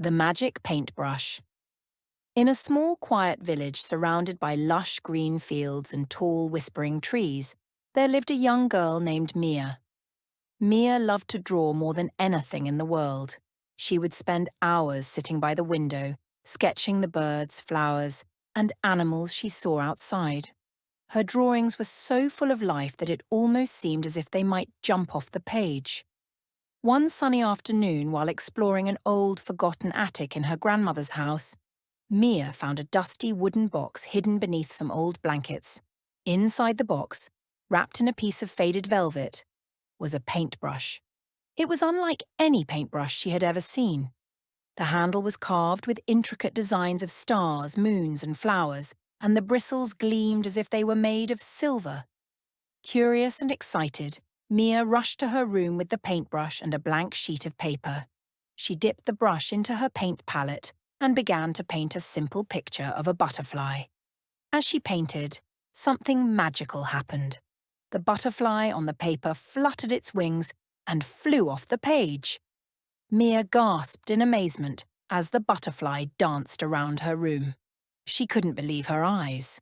The Magic Paintbrush. In a small, quiet village surrounded by lush green fields and tall, whispering trees, there lived a young girl named Mia. Mia loved to draw more than anything in the world. She would spend hours sitting by the window, sketching the birds, flowers, and animals she saw outside. Her drawings were so full of life that it almost seemed as if they might jump off the page. One sunny afternoon, while exploring an old, forgotten attic in her grandmother's house, Mia found a dusty wooden box hidden beneath some old blankets. Inside the box, wrapped in a piece of faded velvet, was a paintbrush. It was unlike any paintbrush she had ever seen. The handle was carved with intricate designs of stars, moons, and flowers, and the bristles gleamed as if they were made of silver. Curious and excited, Mia rushed to her room with the paintbrush and a blank sheet of paper. She dipped the brush into her paint palette and began to paint a simple picture of a butterfly. As she painted, something magical happened. The butterfly on the paper fluttered its wings and flew off the page. Mia gasped in amazement as the butterfly danced around her room. She couldn't believe her eyes.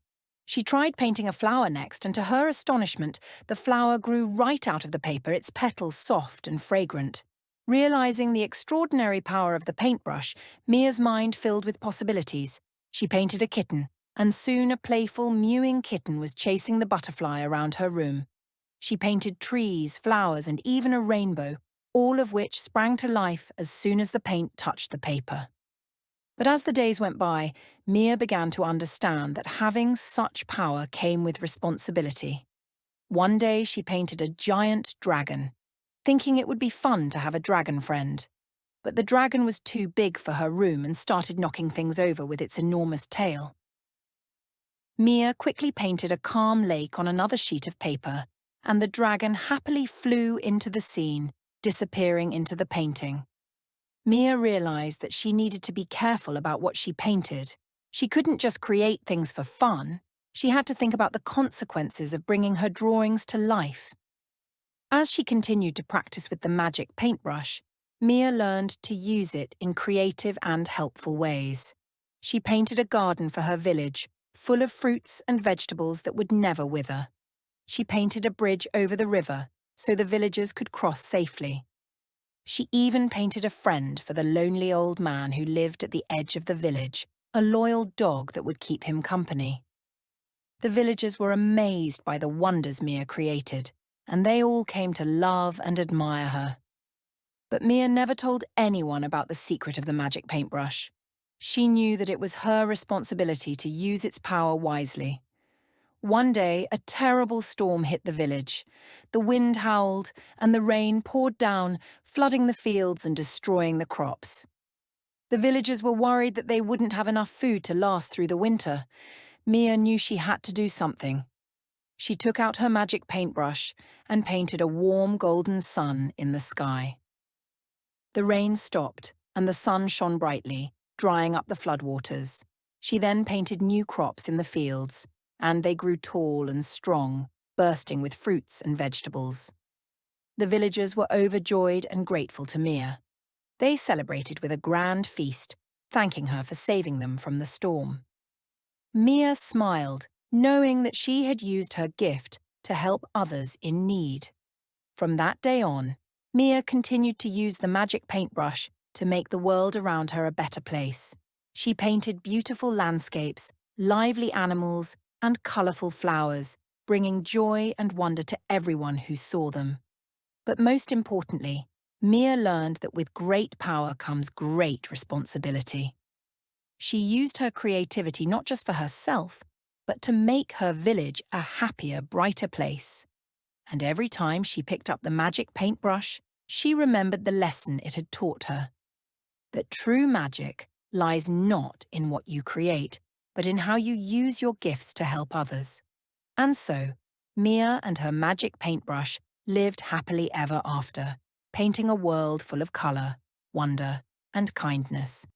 She tried painting a flower next, and to her astonishment, the flower grew right out of the paper, its petals soft and fragrant. Realizing the extraordinary power of the paintbrush, Mia's mind filled with possibilities. She painted a kitten, and soon a playful, mewing kitten was chasing the butterfly around her room. She painted trees, flowers, and even a rainbow, all of which sprang to life as soon as the paint touched the paper. But as the days went by, Mia began to understand that having such power came with responsibility. One day she painted a giant dragon, thinking it would be fun to have a dragon friend. But the dragon was too big for her room and started knocking things over with its enormous tail. Mia quickly painted a calm lake on another sheet of paper, and the dragon happily flew into the scene, disappearing into the painting. Mia realized that she needed to be careful about what she painted. She couldn't just create things for fun. She had to think about the consequences of bringing her drawings to life. As she continued to practice with the magic paintbrush, Mia learned to use it in creative and helpful ways. She painted a garden for her village, full of fruits and vegetables that would never wither. She painted a bridge over the river so the villagers could cross safely. She even painted a friend for the lonely old man who lived at the edge of the village, a loyal dog that would keep him company. The villagers were amazed by the wonders Mia created, and they all came to love and admire her. But Mia never told anyone about the secret of the magic paintbrush. She knew that it was her responsibility to use its power wisely. One day, a terrible storm hit the village. The wind howled, and the rain poured down, flooding the fields and destroying the crops. The villagers were worried that they wouldn't have enough food to last through the winter. Mia knew she had to do something. She took out her magic paintbrush and painted a warm golden sun in the sky. The rain stopped, and the sun shone brightly, drying up the floodwaters. She then painted new crops in the fields, and they grew tall and strong, bursting with fruits and vegetables. The villagers were overjoyed and grateful to Mia. They celebrated with a grand feast, thanking her for saving them from the storm. Mia smiled, knowing that she had used her gift to help others in need. From that day on, Mia continued to use the magic paintbrush to make the world around her a better place. She painted beautiful landscapes, lively animals, and colourful flowers, bringing joy and wonder to everyone who saw them. But most importantly, Mia learned that with great power comes great responsibility. She used her creativity not just for herself, but to make her village a happier, brighter place. And every time she picked up the magic paintbrush, she remembered the lesson it had taught her. That true magic lies not in what you create, but in how you use your gifts to help others. And so, Mia and her magic paintbrush lived happily ever after, painting a world full of colour, wonder, and kindness.